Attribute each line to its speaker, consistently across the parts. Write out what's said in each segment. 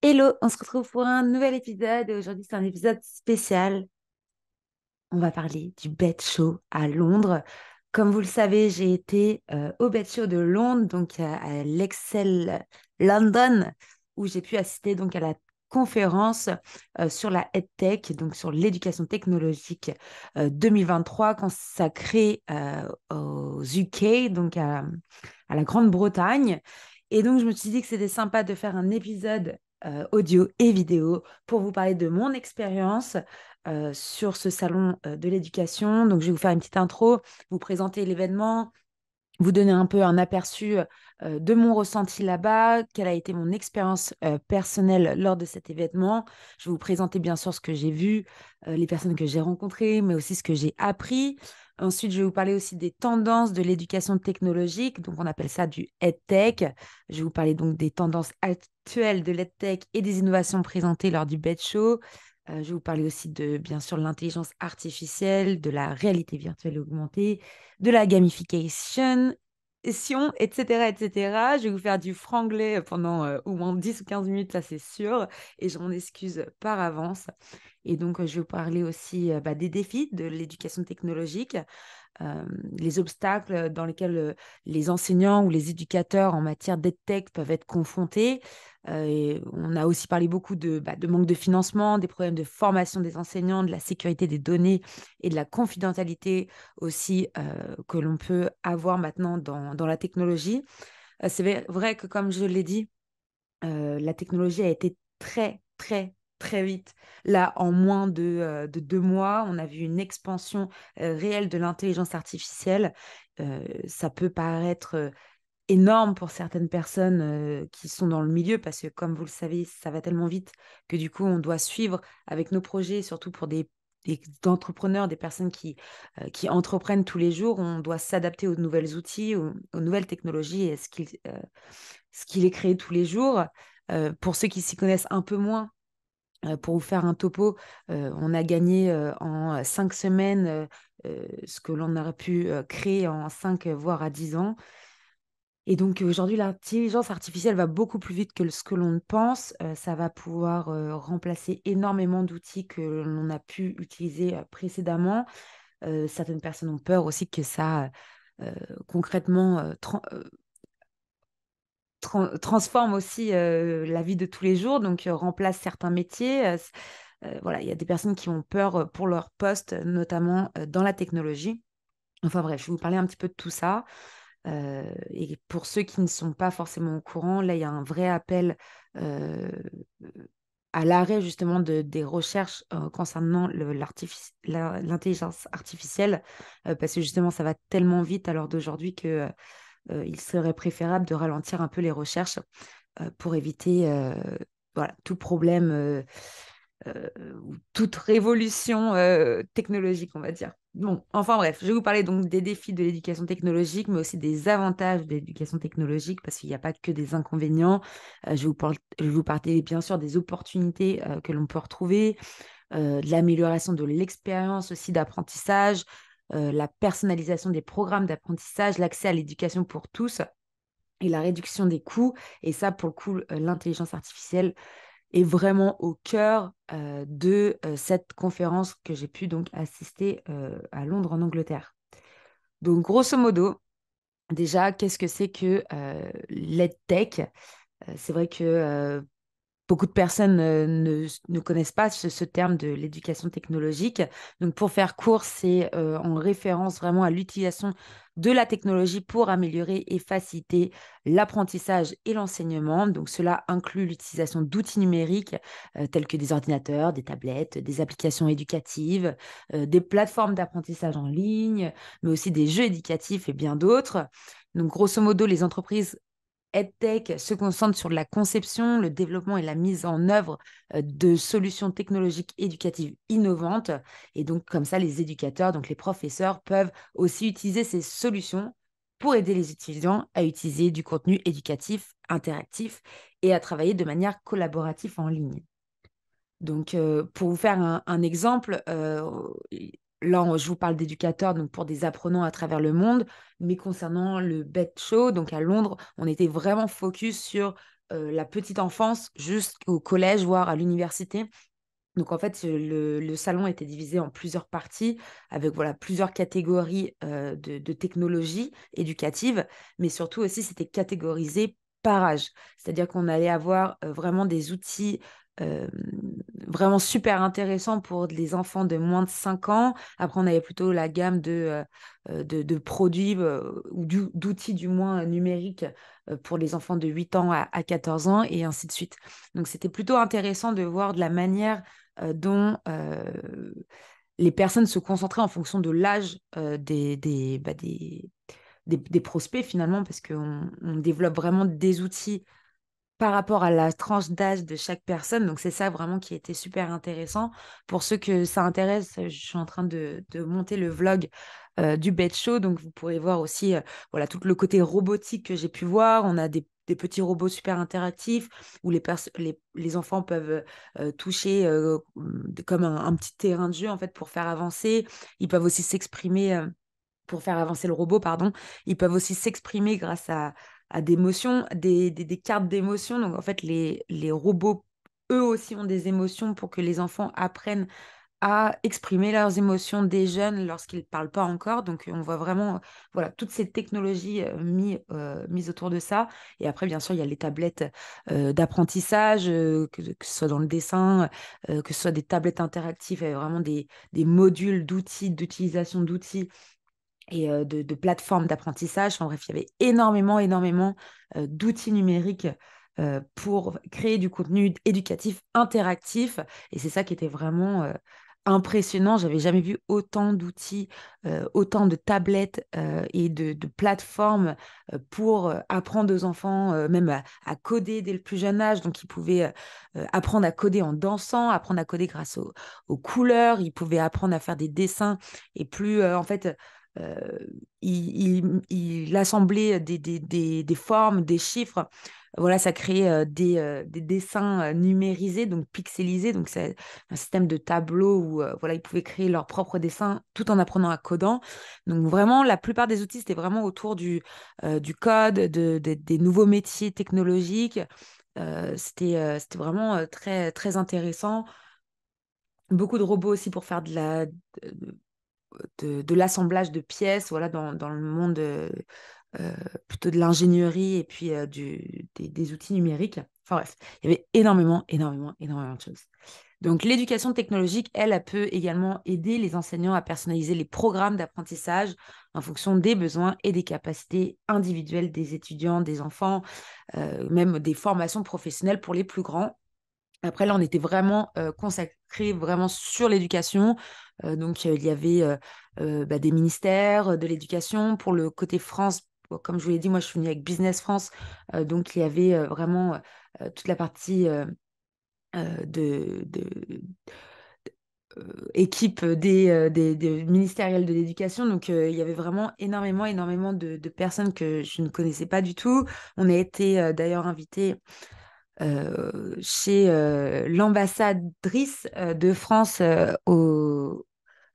Speaker 1: Hello, on se retrouve pour un nouvel épisode. Aujourd'hui, c'est un épisode spécial. On va parler du Bet Show à Londres. Comme vous le savez, j'ai été au Bet Show de Londres, donc à l'Excel London, où j'ai pu assister donc à la conférence sur la EdTech, donc sur l'éducation technologique 2023, consacrée aux UK, donc à la Grande-Bretagne. Et donc, je me suis dit que c'était sympa de faire un épisode audio et vidéo pour vous parler de mon expérience sur ce salon de l'éducation. Donc, je vais vous faire une petite intro, vous présenter l'événement, vous donner un peu un aperçu de mon ressenti là-bas, quelle a été mon expérience personnelle lors de cet événement. Je vais vous présenter bien sûr ce que j'ai vu, les personnes que j'ai rencontrées, mais aussi ce que j'ai appris. Ensuite, je vais vous parler aussi des tendances de l'éducation technologique, donc on appelle ça du EdTech. Je vais vous parler donc des tendances actuelles de l'EdTech et des innovations présentées lors du BED Show. Je vais vous parler aussi de, bien sûr, l'intelligence artificielle, de la réalité virtuelle augmentée, de la gamification, etc., etc. Je vais vous faire du franglais pendant au moins 10 ou 15 minutes, ça c'est sûr, et je m'en excuse par avance. Et donc, je vais vous parler aussi des défis de l'éducation technologique, euh, les obstacles dans lesquels les enseignants ou les éducateurs en matière d'EdTech peuvent être confrontés. Et on a aussi parlé beaucoup de manque de financement, des problèmes de formation des enseignants, de la sécurité des données et de la confidentialité aussi que l'on peut avoir maintenant dans la technologie. C'est vrai que, comme je l'ai dit, la technologie a été très, très, très vite. Là, en moins de 2 mois, on a vu une expansion réelle de l'intelligence artificielle. Ça peut paraître énorme pour certaines personnes qui sont dans le milieu parce que, comme vous le savez, ça va tellement vite que du coup, on doit suivre avec nos projets, surtout pour des entrepreneurs, des personnes qui entreprennent tous les jours. On doit s'adapter aux nouveaux outils, aux nouvelles technologies et à ce qu'il est créé tous les jours. Pour ceux qui s'y connaissent un peu moins, pour vous faire un topo, on a gagné en 5 semaines ce que l'on aurait pu créer en 5, voire à 10 ans. Et donc aujourd'hui, l'intelligence artificielle va beaucoup plus vite que ce que l'on ne pense. Ça va pouvoir remplacer énormément d'outils que l'on a pu utiliser précédemment. Certaines personnes ont peur aussi que ça concrètement transforme aussi la vie de tous les jours, donc remplace certains métiers. Voilà, il y a des personnes qui ont peur pour leur poste, notamment dans la technologie. Enfin bref, je vais vous parler un petit peu de tout ça. Et pour ceux qui ne sont pas forcément au courant, là, il y a un vrai appel euh, à l'arrêt justement des recherches concernant l'intelligence artificielle, parce que justement, ça va tellement vite à l'heure d'aujourd'hui que il serait préférable de ralentir un peu les recherches pour éviter voilà, tout problème ou toute révolution technologique, on va dire. Bon, enfin bref, je vais vous parler donc des défis de l'éducation technologique, mais aussi des avantages de l'éducation technologique, parce qu'il n'y a pas que des inconvénients. Je vais vous parler bien sûr des opportunités que l'on peut retrouver, de l'amélioration de l'expérience aussi d'apprentissage, la personnalisation des programmes d'apprentissage, l'accès à l'éducation pour tous et la réduction des coûts. Et ça, pour le coup, l'intelligence artificielle est vraiment au cœur de cette conférence que j'ai pu donc assister à Londres en Angleterre. Donc, grosso modo, déjà, qu'est-ce que c'est que l'EdTech? C'est vrai que beaucoup de personnes ne connaissent pas ce terme de l'éducation technologique. Donc, pour faire court, c'est en référence vraiment à l'utilisation de la technologie pour améliorer et faciliter l'apprentissage et l'enseignement. Donc, cela inclut l'utilisation d'outils numériques tels que des ordinateurs, des tablettes, des applications éducatives, des plateformes d'apprentissage en ligne, mais aussi des jeux éducatifs et bien d'autres. Donc, grosso modo, les entreprises EdTech se concentre sur la conception, le développement et la mise en œuvre de solutions technologiques éducatives innovantes. Et donc, comme ça, les éducateurs, donc les professeurs, peuvent aussi utiliser ces solutions pour aider les étudiants à utiliser du contenu éducatif, interactif et à travailler de manière collaborative en ligne. Donc, pour vous faire un exemple, là, je vous parle d'éducateurs, donc pour des apprenants à travers le monde, mais concernant le BED Show, donc à Londres, on était vraiment focus sur la petite enfance jusqu'au collège, voire à l'université. Donc en fait, le salon était divisé en plusieurs parties avec voilà, plusieurs catégories de technologies éducatives, mais surtout aussi c'était catégorisé par âge. C'est-à-dire qu'on allait avoir vraiment des outils euh, vraiment super intéressants pour les enfants de moins de 5 ans. Après, on avait plutôt la gamme de produits ou d'outils du moins numériques pour les enfants de 8 ans à 14 ans et ainsi de suite. Donc c'était plutôt intéressant de voir de la manière dont les personnes se concentraient en fonction de l'âge des prospects finalement, parce qu'on développe vraiment des outils par rapport à la tranche d'âge de chaque personne. Donc c'est ça vraiment qui a été super intéressant. Pour ceux que ça intéresse, je suis en train de monter le vlog du Bed Show. Donc vous pourrez voir aussi voilà, tout le côté robotique que j'ai pu voir. On a des petits robots super interactifs où les enfants peuvent toucher comme un petit terrain de jeu en fait pour faire avancer. Ils peuvent aussi s'exprimer pour faire avancer le robot, pardon. Ils peuvent aussi s'exprimer grâce à des émotions, des cartes d'émotions. Donc, en fait, les robots, eux aussi, ont des émotions pour que les enfants apprennent à exprimer leurs émotions des jeunes lorsqu'ils ne parlent pas encore. Donc, on voit vraiment voilà, toutes ces technologies mises autour de ça. Et après, bien sûr, il y a les tablettes d'apprentissage, que ce soit dans le dessin, que ce soit des tablettes interactives, vraiment des modules d'outils, d'utilisation d'outils et de plateformes d'apprentissage. Enfin, bref, il y avait énormément d'outils numériques pour créer du contenu éducatif interactif. Et c'est ça qui était vraiment impressionnant. J'avais jamais vu autant d'outils, autant de tablettes et de plateformes pour apprendre aux enfants, même à coder dès le plus jeune âge. Donc, ils pouvaient apprendre à coder en dansant, apprendre à coder grâce aux couleurs. Ils pouvaient apprendre à faire des dessins et plus, en fait, euh, il assemblait des formes, des chiffres. Voilà, ça créait des dessins numérisés, donc pixelisés. Donc, c'est un système de tableau où voilà, ils pouvaient créer leurs propres dessins tout en apprenant à codant. Donc, vraiment, la plupart des outils, c'était vraiment autour du code, des nouveaux métiers technologiques. C'était vraiment très intéressant. Beaucoup de robots aussi pour faire de l'assemblage de pièces, voilà, dans le monde euh, plutôt de l'ingénierie et puis des outils numériques. Enfin bref, il y avait énormément de choses. Donc l'éducation technologique, elle peut également aider les enseignants à personnaliser les programmes d'apprentissage en fonction des besoins et des capacités individuelles des étudiants, des enfants, même des formations professionnelles pour les plus grands. Après, là, on était vraiment consacré vraiment sur l'éducation. Donc, il y avait des ministères de l'éducation. Pour le côté France, bon, comme je vous l'ai dit, moi, je suis venue avec Business France. Donc, il y avait vraiment toute la partie de équipe des ministériels de l'éducation. Donc, il y avait vraiment énormément de personnes que je ne connaissais pas du tout. On a été d'ailleurs invités chez l'ambassadrice de France au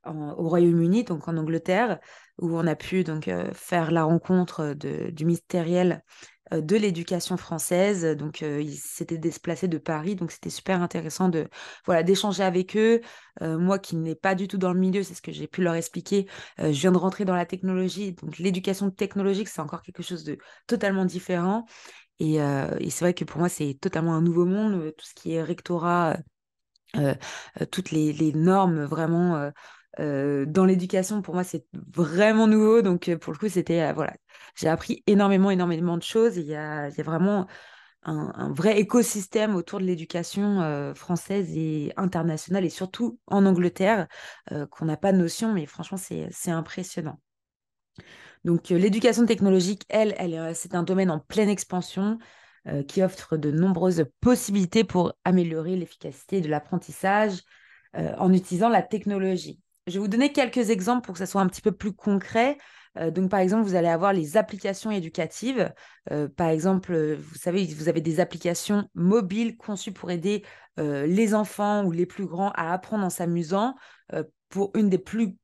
Speaker 1: Royaume-Uni, donc en Angleterre, où on a pu donc faire la rencontre du ministériel de l'éducation française. Donc, ils s'étaient déplacés de Paris, donc c'était super intéressant de voilà d'échanger avec eux. Moi, qui n'ai pas du tout dans le milieu, c'est ce que j'ai pu leur expliquer. Je viens de rentrer dans la technologie, donc l'éducation technologique, c'est encore quelque chose de totalement différent. Et c'est vrai que pour moi, c'est totalement un nouveau monde, tout ce qui est rectorat, toutes les normes vraiment dans l'éducation, pour moi, c'est vraiment nouveau. Donc, pour le coup, c'était, voilà, j'ai appris énormément de choses. Il y a vraiment un vrai écosystème autour de l'éducation française et internationale, et surtout en Angleterre, qu'on n'a pas de notion, mais franchement, c'est impressionnant. Donc, l'éducation technologique, c'est un domaine en pleine expansion qui offre de nombreuses possibilités pour améliorer l'efficacité de l'apprentissage en utilisant la technologie. Je vais vous donner quelques exemples pour que ça soit un petit peu plus concret. Donc, par exemple, vous allez avoir les applications éducatives. Par exemple, vous savez, vous avez des applications mobiles conçues pour aider les enfants ou les plus grands à apprendre en s'amusant. Pour une des plus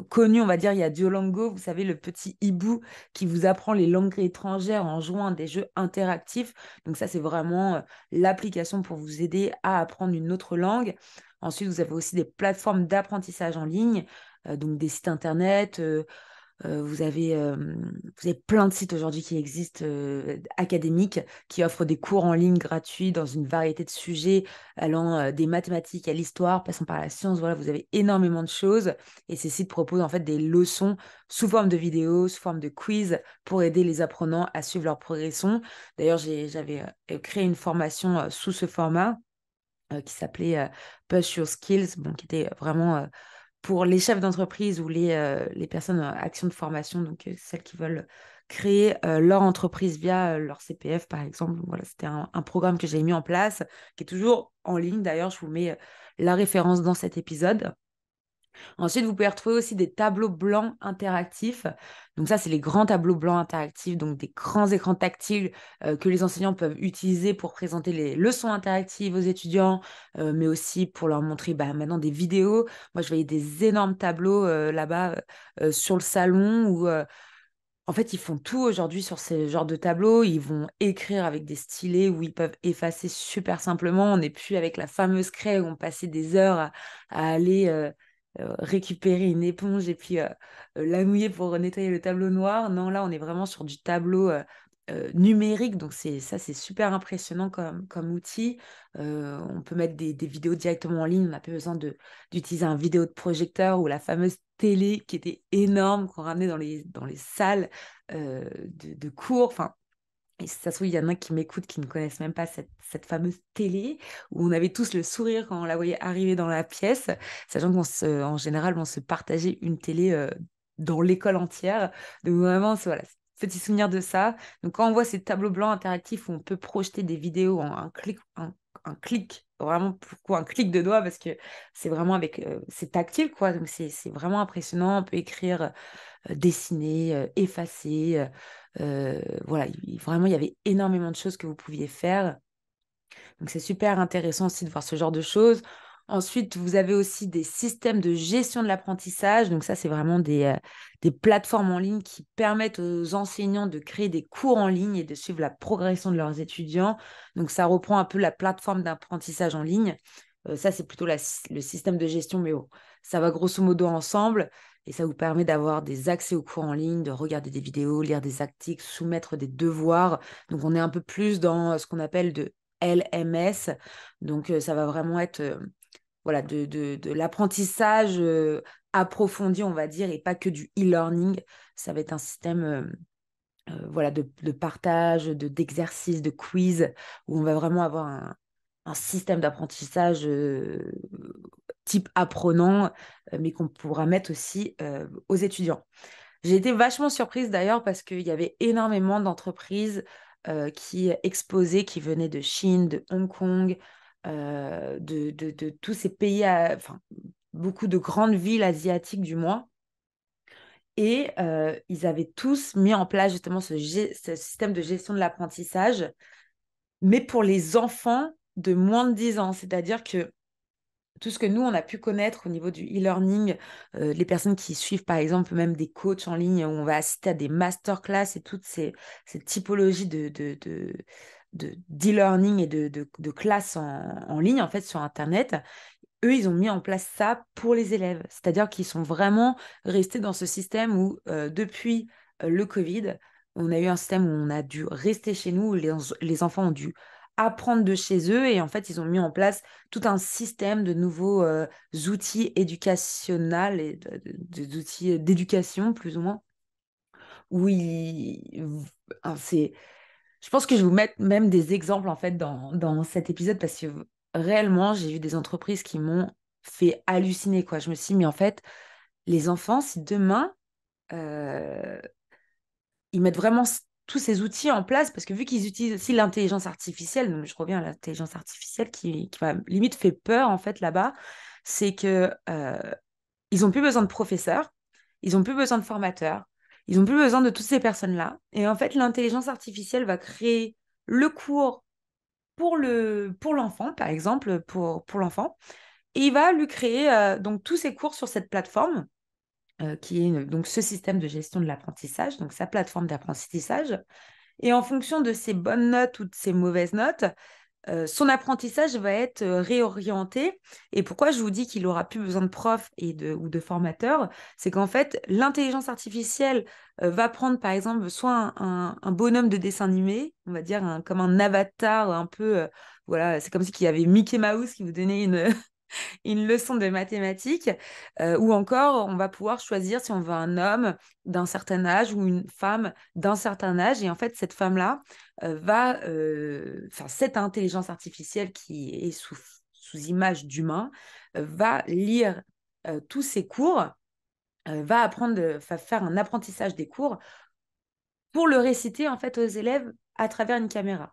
Speaker 1: connus, on va dire, il y a Duolingo, vous savez, le petit hibou qui vous apprend les langues étrangères en jouant à des jeux interactifs. Donc ça, c'est vraiment l'application pour vous aider à apprendre une autre langue. Ensuite, vous avez aussi des plateformes d'apprentissage en ligne, donc des sites internet. Vous avez plein de sites aujourd'hui qui existent, académiques, qui offrent des cours en ligne gratuits dans une variété de sujets, allant des mathématiques à l'histoire, passant par la science. Voilà, vous avez énormément de choses. Et ces sites proposent en fait des leçons sous forme de vidéos, sous forme de quiz, pour aider les apprenants à suivre leur progression. D'ailleurs, j'avais créé une formation sous ce format qui s'appelait Push Your Skills, bon, qui était vraiment pour les chefs d'entreprise ou les personnes en action de formation, donc celles qui veulent créer leur entreprise via leur CPF, par exemple. Donc, voilà, c'était un programme que j'ai mis en place, qui est toujours en ligne. D'ailleurs, je vous mets la référence dans cet épisode. Ensuite, vous pouvez retrouver aussi des tableaux blancs interactifs. Donc ça, c'est les grands tableaux blancs interactifs, donc des grands écrans tactiles que les enseignants peuvent utiliser pour présenter les leçons interactives aux étudiants, mais aussi pour leur montrer maintenant des vidéos. Moi, je voyais des énormes tableaux là-bas sur le salon où en fait, ils font tout aujourd'hui sur ces genres de tableaux. Ils vont écrire avec des stylés où ils peuvent effacer super simplement. On n'est plus avec la fameuse craie où on passait des heures à aller récupérer une éponge et puis la mouiller pour nettoyer le tableau noir. Non, là, on est vraiment sur du tableau numérique. Donc, c'est super impressionnant comme outil. On peut mettre des vidéos directement en ligne. On n'a pas besoin d'utiliser un vidéo de projecteur ou la fameuse télé qui était énorme qu'on ramenait dans les salles de cours. Enfin, et si ça se trouve, il y en a qui m'écoutent qui ne connaissent même pas cette fameuse télé où on avait tous le sourire quand on la voyait arriver dans la pièce, sachant qu'en général, on se partageait une télé dans l'école entière. Donc vraiment, voilà, petit souvenir de ça. Donc quand on voit ces tableaux blancs interactifs où on peut projeter des vidéos en un clic, vraiment pourquoi un clic de doigt parce que c'est vraiment avec c'est tactile quoi, donc c'est vraiment impressionnant. On peut écrire, dessiner, effacer. Voilà, vraiment, il y avait énormément de choses que vous pouviez faire. Donc, c'est super intéressant aussi de voir ce genre de choses. Ensuite, vous avez aussi des systèmes de gestion de l'apprentissage. Donc, ça, c'est vraiment des plateformes en ligne qui permettent aux enseignants de créer des cours en ligne et de suivre la progression de leurs étudiants. Donc, ça reprend un peu la plateforme d'apprentissage en ligne. Ça, c'est plutôt le système de gestion, mais bon, ça va grosso modo ensemble. Et ça vous permet d'avoir des accès aux cours en ligne, de regarder des vidéos, lire des articles, soumettre des devoirs. Donc, on est un peu plus dans ce qu'on appelle de LMS. Donc, ça va vraiment être voilà, de l'apprentissage approfondi, on va dire, et pas que du e-learning. Ça va être un système voilà, de partage, d'exercices, de quiz, où on va vraiment avoir un système d'apprentissage type apprenant, mais qu'on pourra mettre aussi aux étudiants. J'ai été vachement surprise d'ailleurs parce qu'il y avait énormément d'entreprises qui exposaient, qui venaient de Chine, de Hong Kong, de tous ces pays, enfin, beaucoup de grandes villes asiatiques du moins. Et ils avaient tous mis en place justement ce système de gestion de l'apprentissage, mais pour les enfants de moins de 10 ans. C'est-à-dire que tout ce que nous, on a pu connaître au niveau du e-learning, les personnes qui suivent par exemple même des coachs en ligne où on va assister à des masterclass et toutes ces typologies d'e-learning et de classes en ligne en fait sur Internet, eux, ils ont mis en place ça pour les élèves. C'est-à-dire qu'ils sont vraiment restés dans ce système où, depuis le Covid, on a eu un système où on a dû rester chez nous, où les enfants ont dû apprendre de chez eux et en fait, ils ont mis en place tout un système de nouveaux outils éducationnels et des outils d'éducation, plus ou moins, où c'est je pense que je vais vous mettre même des exemples en fait dans cet épisode parce que réellement, j'ai vu des entreprises qui m'ont fait halluciner quoi. Je me suis dit, mais en fait, les enfants, si demain, euh, ils mettent vraiment tous ces outils en place, parce que vu qu'ils utilisent aussi l'intelligence artificielle, donc je reviens à l'intelligence artificielle qui m'a limite fait peur en fait là-bas, c'est que ils ont plus besoin de professeurs, ils ont plus besoin de formateurs, ils ont plus besoin de toutes ces personnes-là. Et en fait, l'intelligence artificielle va créer le cours pour l'enfant, par exemple, pour l'enfant, et il va lui créer donc tous ses cours sur cette plateforme. qui est donc ce système de gestion de l'apprentissage, donc sa plateforme d'apprentissage. Et en fonction de ses bonnes notes ou de ses mauvaises notes, son apprentissage va être réorienté. Et pourquoi je vous dis qu'il n'aura plus besoin de profs ou de formateurs, c'est qu'en fait, l'intelligence artificielle va prendre, par exemple, soit un bonhomme de dessin animé, on va dire comme un avatar un peu, voilà, c'est comme si il y avait Mickey Mouse qui vous donnait une leçon de mathématiques, ou encore on va pouvoir choisir si on veut un homme d'un certain âge ou une femme d'un certain âge. Et en fait, cette femme-là enfin cette intelligence artificielle qui est sous image d'humain, va lire tous ces cours, va apprendre, va faire un apprentissage des cours pour le réciter en fait aux élèves à travers une caméra.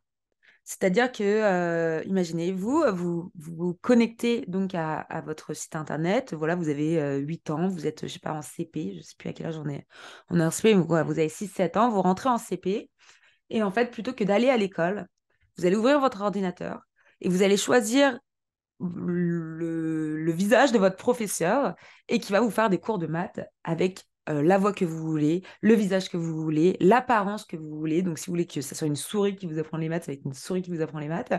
Speaker 1: C'est-à-dire que, imaginez-vous, vous vous connectez donc à votre site internet. Voilà, vous avez 8 ans, vous êtes, je sais pas, en CP, je ne sais plus à quel âge on est en CP, mais voilà, vous avez 6 7 ans, vous rentrez en CP. Et en fait, plutôt que d'aller à l'école, vous allez ouvrir votre ordinateur et vous allez choisir le visage de votre professeur et qui va vous faire des cours de maths avec la voix que vous voulez, le visage que vous voulez, l'apparence que vous voulez. Donc, si vous voulez que ce soit une souris qui vous apprend les maths, ça va être une souris qui vous apprend les maths.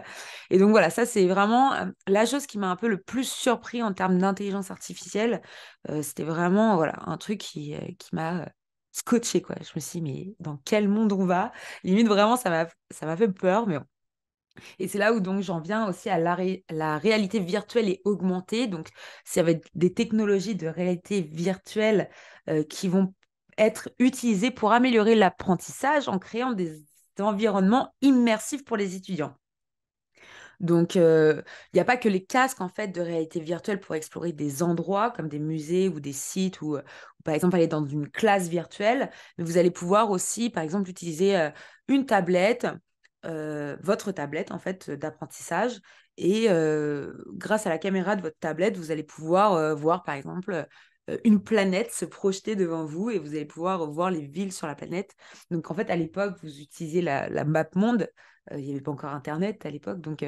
Speaker 1: Et donc, voilà, ça, c'est vraiment la chose qui m'a un peu le plus surpris en termes d'intelligence artificielle. C'était vraiment voilà, un truc qui m'a scotché, quoi. Je me suis dit, mais dans quel monde on va? Limite, vraiment, ça m'a fait peur, mais bon. Et c'est là où donc j'en viens aussi à la réalité virtuelle et augmentée. Donc, ça va être des technologies de réalité virtuelle qui vont être utilisées pour améliorer l'apprentissage en créant des environnements immersifs pour les étudiants. Donc, il n'y a pas que les casques en fait de réalité virtuelle pour explorer des endroits comme des musées ou des sites ou, par exemple aller dans une classe virtuelle, mais vous allez pouvoir aussi, par exemple, utiliser une tablette, votre tablette en fait d'apprentissage, et grâce à la caméra de votre tablette, vous allez pouvoir voir, par exemple, une planète se projeter devant vous et vous allez pouvoir voir les villes sur la planète. Donc, en fait, à l'époque, vous utilisiez la map monde. Il n'y avait pas encore Internet à l'époque, donc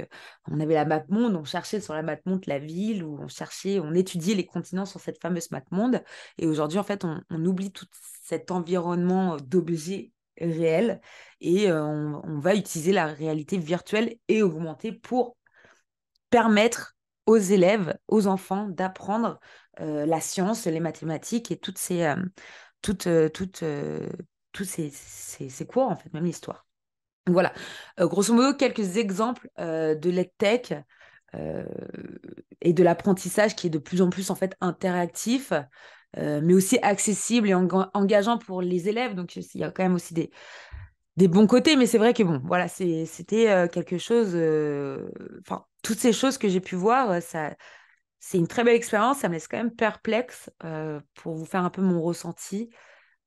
Speaker 1: on avait la map monde, on cherchait sur la map monde la ville, ou on étudiait les continents sur cette fameuse map monde. Et aujourd'hui, en fait, on oublie tout cet environnement d'objets réels et on va utiliser la réalité virtuelle et augmentée pour permettre aux élèves, aux enfants d'apprendre la science, les mathématiques et toutes, euh, toutes, euh, tous ces cours, en fait, même l'histoire. Voilà, grosso modo, quelques exemples de l'EdTech euh, et de l'apprentissage qui est de plus en plus en fait interactif, mais aussi accessible et engageant pour les élèves. Donc, il y a quand même aussi des bons côtés, mais c'est vrai que bon, voilà, c'était quelque chose. Enfin, toutes ces choses que j'ai pu voir, c'est une très belle expérience. Ça me laisse quand même perplexe pour vous faire un peu mon ressenti,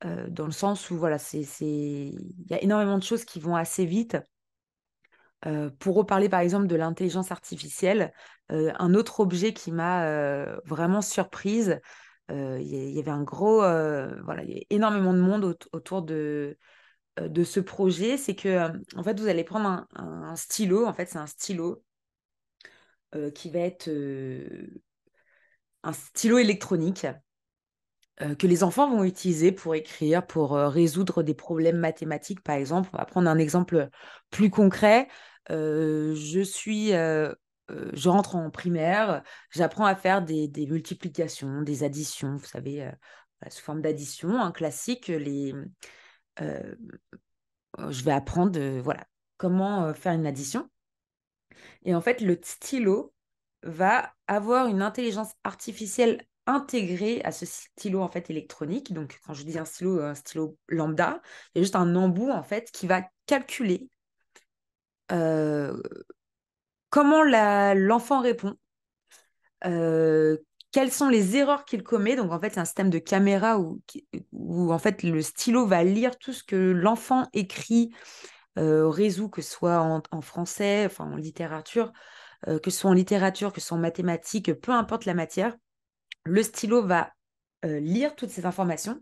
Speaker 1: dans le sens où voilà, il y a énormément de choses qui vont assez vite. Pour reparler par exemple de l'intelligence artificielle, un autre objet qui m'a vraiment surprise, il y avait voilà, il y avait énormément de monde autour de ce projet. C'est que en fait, vous allez prendre un stylo. En fait, c'est un stylo qui va être un stylo électronique que les enfants vont utiliser pour écrire, pour résoudre des problèmes mathématiques, par exemple. On va prendre un exemple plus concret. Je rentre en primaire, j'apprends à faire des multiplications, des additions, vous savez, voilà, sous forme d'addition, un classique. Euh, je vais apprendre, voilà, comment faire une addition. Et en fait, le stylo va avoir une intelligence artificielle intégrée à ce stylo en fait électronique. Donc, quand je dis un stylo lambda, il y a juste un embout en fait qui va calculer euh, comment l'enfant répond, euh, quelles sont les erreurs qu'il commet. Donc, en fait, c'est un système de caméra où en fait le stylo va lire tout ce que l'enfant écrit, résout, que ce soit en français, enfin en littérature, que ce soit en littérature, que ce soit en mathématiques, peu importe la matière, le stylo va lire toutes ces informations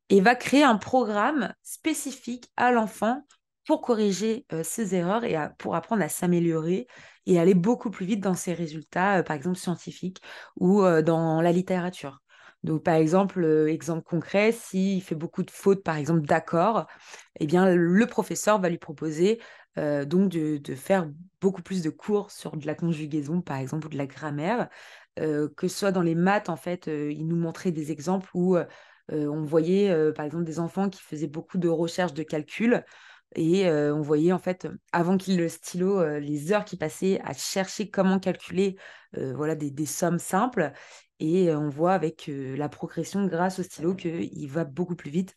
Speaker 1: et va créer un programme spécifique à l'enfant pour corriger ses erreurs et pour apprendre à s'améliorer et aller beaucoup plus vite dans ses résultats, par exemple scientifiques ou dans la littérature. Donc, par exemple, exemple concret, s'il fait beaucoup de fautes, par exemple, d'accords, eh bien, le professeur va lui proposer donc de faire beaucoup plus de cours sur de la conjugaison, par exemple, ou de la grammaire. Que ce soit dans les maths, en fait, il nous montrait des exemples où on voyait, par exemple, des enfants qui faisaient beaucoup de recherches de calcul. Et on voyait, en fait, avant qu'il le stylo, les heures qu'il passait à chercher comment calculer voilà, des sommes simples. Et on voit avec la progression grâce au stylo qu'il va beaucoup plus vite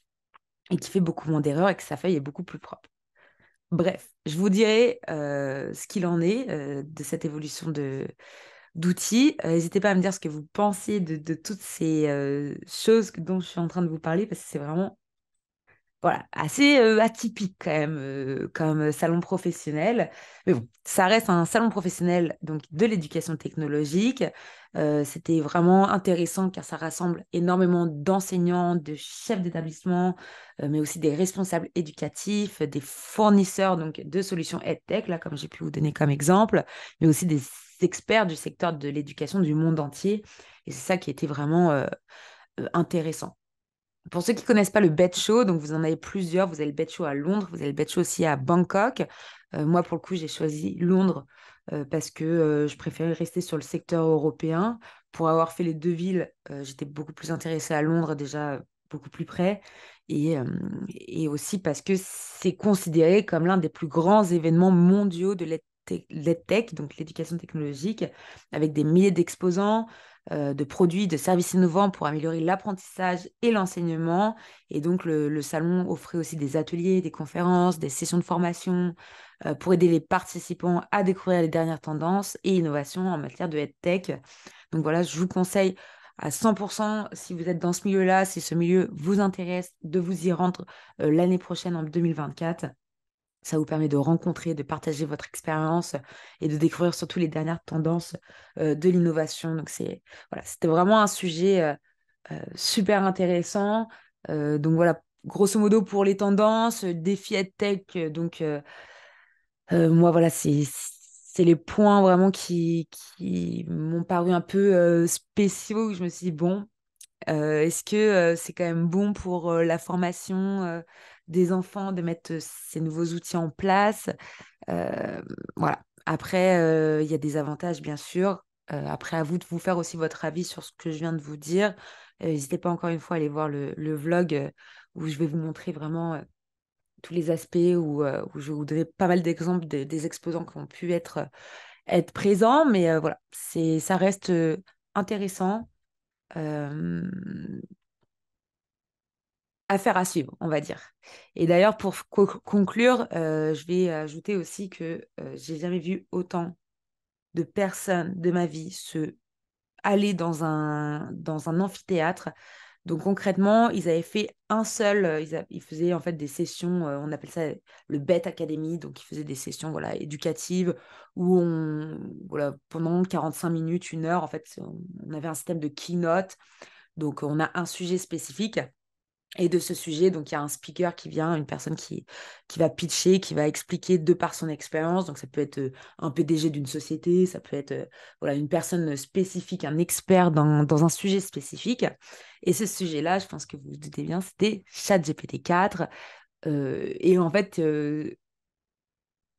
Speaker 1: et qu'il fait beaucoup moins d'erreurs et que sa feuille est beaucoup plus propre. Bref, je vous dirai ce qu'il en est de cette évolution d'outils. N'hésitez pas à me dire ce que vous pensez de toutes ces choses dont je suis en train de vous parler parce que c'est vraiment voilà, assez atypique quand même comme salon professionnel. Mais bon, ça reste un salon professionnel donc de l'éducation technologique. C'était vraiment intéressant car ça rassemble énormément d'enseignants, de chefs d'établissement, mais aussi des responsables éducatifs, des fournisseurs donc de solutions EdTech, là comme j'ai pu vous donner comme exemple, mais aussi des experts du secteur de l'éducation du monde entier. Et c'est ça qui était vraiment intéressant. Pour ceux qui ne connaissent pas le Bet Show, donc vous en avez plusieurs. Vous avez le Bet Show à Londres, vous avez le Bet Show aussi à Bangkok. Moi, pour le coup, j'ai choisi Londres parce que je préférais rester sur le secteur européen. Pour avoir fait les deux villes, j'étais beaucoup plus intéressée à Londres, déjà beaucoup plus près. Et aussi parce que c'est considéré comme l'un des plus grands événements mondiaux de l'EdTech, donc l'éducation technologique, avec des milliers d'exposants de produits, de services innovants pour améliorer l'apprentissage et l'enseignement. Et donc, le salon offrait aussi des ateliers, des conférences, des sessions de formation pour aider les participants à découvrir les dernières tendances et innovations en matière de EdTech. Donc voilà, je vous conseille à 100%, si vous êtes dans ce milieu-là, si ce milieu vous intéresse, de vous y rendre l'année prochaine en 2024. Ça vous permet de rencontrer, de partager votre expérience et de découvrir surtout les dernières tendances de l'innovation. Donc, voilà, c'était vraiment un sujet super intéressant. Donc, voilà, grosso modo pour les tendances, défi EdTech. Moi, voilà, c'est les points vraiment qui m'ont paru un peu spéciaux. Où je me suis dit, bon, est-ce que c'est quand même bon pour la formation des enfants de mettre ces nouveaux outils en place? Euh, voilà. Après, il y a des avantages, bien sûr. Après, à vous de vous faire aussi votre avis sur ce que je viens de vous dire. N'hésitez pas encore une fois à aller voir le vlog où je vais vous montrer vraiment tous les aspects, où je vais vous donner pas mal d'exemples des exposants qui ont pu être présents. Mais voilà, ça reste intéressant. Euh, Affaire à suivre, on va dire. Et d'ailleurs, pour conclure, je vais ajouter aussi que j'ai jamais vu autant de personnes de ma vie se aller dans un amphithéâtre. Donc concrètement, ils avaient fait un seul, ils faisaient en fait des sessions, on appelle ça le BET Academy, donc ils faisaient des sessions voilà, éducatives où voilà, pendant 45 minutes, 1 heure, en fait, on avait un système de keynote, donc on a un sujet spécifique. Et de ce sujet, donc il y a un speaker qui vient, une personne qui va pitcher, qui va expliquer de par son expérience. Donc ça peut être un PDG d'une société, ça peut être voilà, une personne spécifique, un expert dans un sujet spécifique. Et ce sujet-là, je pense que vous vous doutez bien, c'était ChatGPT 4. Et en fait, je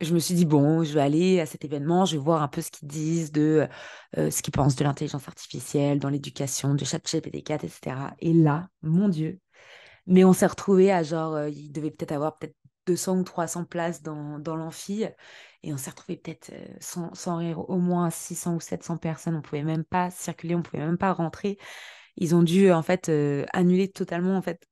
Speaker 1: me suis dit, bon, je vais aller à cet événement, je vais voir un peu ce qu'ils disent ce qu'ils pensent de l'intelligence artificielle, dans l'éducation, de ChatGPT 4, etc. Et là, mon Dieu, mais on s'est retrouvés à genre, il devait peut-être avoir peut-être 200 ou 300 places dans l'amphi. Et on s'est retrouvés peut-être sans rire au moins 600 ou 700 personnes. On pouvait même pas circuler, on pouvait même pas rentrer. Ils ont dû en fait annuler totalement en fait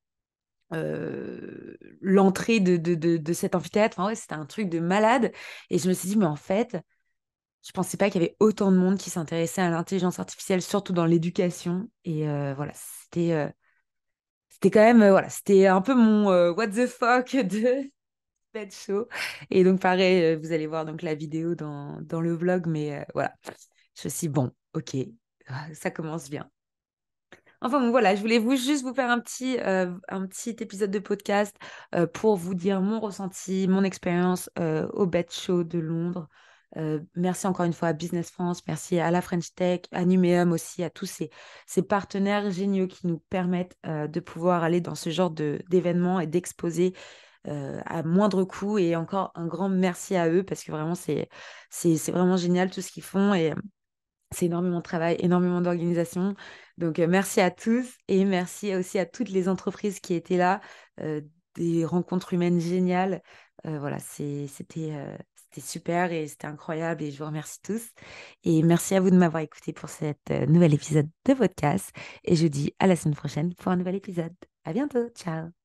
Speaker 1: l'entrée de cet amphithéâtre. Enfin ouais, c'était un truc de malade. Et je me suis dit, mais en fait, je pensais pas qu'il y avait autant de monde qui s'intéressait à l'intelligence artificielle, surtout dans l'éducation. Et voilà, c'était quand même, voilà, c'était un peu mon what the fuck de Pet Show. Et donc, pareil, vous allez voir donc la vidéo dans le vlog, mais voilà. Je me suis dit, bon, ok, ça commence bien. Enfin, bon, voilà, je voulais juste vous faire un petit épisode de podcast pour vous dire mon ressenti, mon expérience au Bet Show de Londres. Merci encore une fois à Business France, merci à la French Tech, à Numéum aussi, à tous ces partenaires géniaux qui nous permettent de pouvoir aller dans ce genre d'événements et d'exposer à moindre coût. Et encore un grand merci à eux parce que vraiment, c'est vraiment génial tout ce qu'ils font. Et c'est énormément de travail, énormément d'organisation. Donc, merci à tous et merci aussi à toutes les entreprises qui étaient là. euh, des rencontres humaines géniales. Voilà, c'était super et c'était incroyable et je vous remercie tous. Et merci à vous de m'avoir écouté pour cet nouvel épisode de podcast. Et je vous dis à la semaine prochaine pour un nouvel épisode. À bientôt. Ciao.